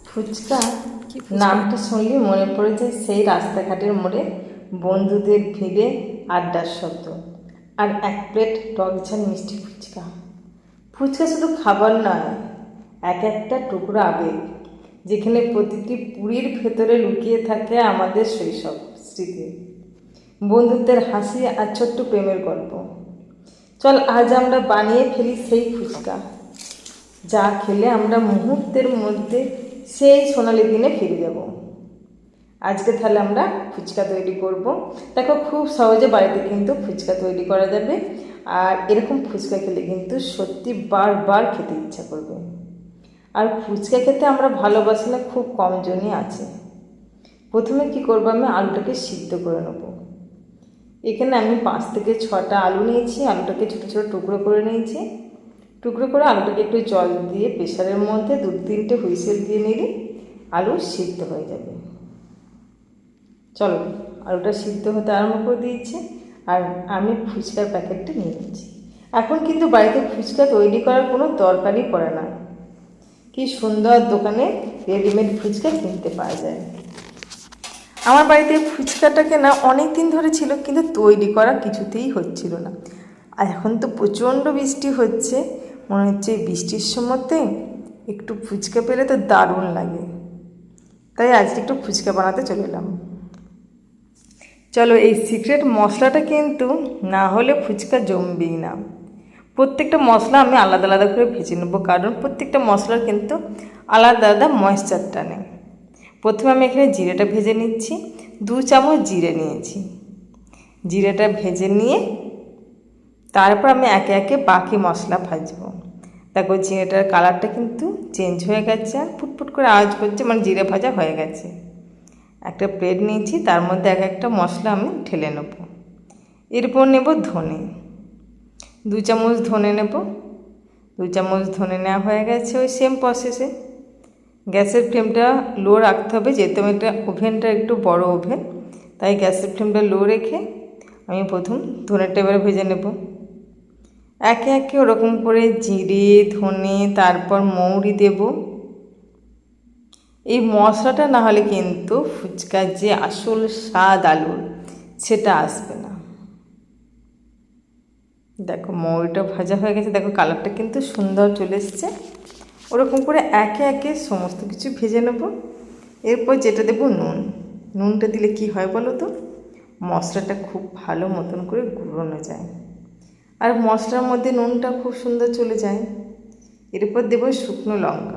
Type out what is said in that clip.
ফুচকা নামটা শুনলে মনে পড়ে যায় সেই রাস্তাঘাটের মোড়ে বন্ধুদের ভিড়ে আড্ডার শব্দ আর এক প্লেট টক ঝাল মিষ্টি ফুচকা। ফুচকা শুধু খাবার নয়, এক একটা টুকরো আবেগ, যেখানে প্রতিটি পুরীর ভেতরে লুকিয়ে থাকে আমাদের শৈশব স্মৃতি, বন্ধুত্বের হাসি আর ছোট্ট প্রেমের গল্প। চল আজ আমরা বানিয়ে ফেলি সেই ফুচকা, যা খেলে আমরা মুহূর্তের মধ্যে সেই সোনালি দিনে ফিরে যাব। আজকে তাহলে আমরা ফুচকা তৈরি করব। দেখো, খুব সহজে বাড়িতে কিন্তু ফুচকা তৈরি করা যাবে। আর এরকম ফুচকা খেলে কিন্তু সত্যি বারবার খেতে ইচ্ছা করবে। আর ফুচকা খেতে আমরা ভালোবাসি না খুব কম জনই আছে। প্রথমে কি করব, আমি আলুটাকে সিদ্ধ করে নেব। এখানে আমি 5 থেকে 6টা আলু নিয়েছি। আলুটাকে ছোটো ছোটো টুকরো করে নিয়েছি। টুকরো করে আলুটাকে একটু জল দিয়ে প্রেশারের মধ্যে 2-3টে হুইসেল দিয়ে নিলে আলু সিদ্ধ হয়ে যাবে। চলো, আলুটা সিদ্ধ হতে আরম্ভ করে দিয়েছি। আর আমি ফুচকার প্যাকেটটা নিয়ে নিচ্ছি। এখন কিন্তু বাড়িতে ফুচকা তৈরি করার কোনো দরকারই পড়ে না। কি সুন্দর দোকানে রেডিমেড ফুচকা কিনতে পাওয়া যায়। আমার বাড়িতে ফুচকাটাকে না অনেক দিন ধরে ছিল, কিন্তু তৈরি করা কিছুতেই হচ্ছিল না। আর এখন তো প্রচণ্ড বৃষ্টি হচ্ছে, মনে হচ্ছে বৃষ্টির সময়তে একটু ফুচকা পেলে তো দারুণ লাগে। তাই আজকে একটু ফুচকা বানাতে চলে এলাম। চলো, এই সিক্রেট মশলাটা কিন্তু না হলে ফুচকা জমবেই না। প্রত্যেকটা মশলা আমি আলাদা আলাদা করে ভেজে নেবো, কারণ প্রত্যেকটা মশলার কিন্তু আলাদা আলাদা ময়েশ্চার টানে। প্রথমে আমি এখানে জিরেটা ভেজে নিচ্ছি। 2 চামচ জিরে নিয়েছি। জিরেটা ভেজে নিয়ে তারপর আমি একে একে বাকি মশলা ভাজবো। দেখো, জিরেটার কালারটা কিন্তু চেঞ্জ হয়ে গেছে আর ফুটফুট করে আওয়াজ করছে, মানে জিরে ভাজা হয়ে গেছে। একটা প্লেট নিয়েছি, তার মধ্যে এক একটা মশলা আমি ঢেলে নেব। এরপর নেব ধনে। 2 চামচ ধনে নেব। 2 চামচ ধনে নেওয়া হয়ে গেছে। ওই সেম প্রসেসে গ্যাসের ফ্লেমটা লো রাখতে হবে, যেহেতু এটা ওভেনটা একটু বড় ওভেন, তাই গ্যাসের ফ্লেমটা লো রেখে আমি প্রথম ধনেটা এবার ভেজে নেব। একে একে ওরকম করে জিরে, ধনে, তারপর মৌরি দেব। এই মশলাটা না হলে কিন্তু ফুচকার যে আসল স্বাদ আলুর, সেটা আসবে না। দেখো, মৌরিটা ভাজা হয়ে গেছে। দেখো, কালারটা কিন্তু সুন্দর চলে এসছে। ওরকম করে একে একে সমস্ত কিছু ভেজে নেব। এরপর যেটা দেবো নুন। নুনটা দিলে কি হয় বলো তো, মশলাটা খুব ভালো মতন করে গুঁড়োনো যায়, আর মশলার মধ্যে নুনটা খুব সুন্দর চলে যায়। এরপর দেবো শুকনো লঙ্কা।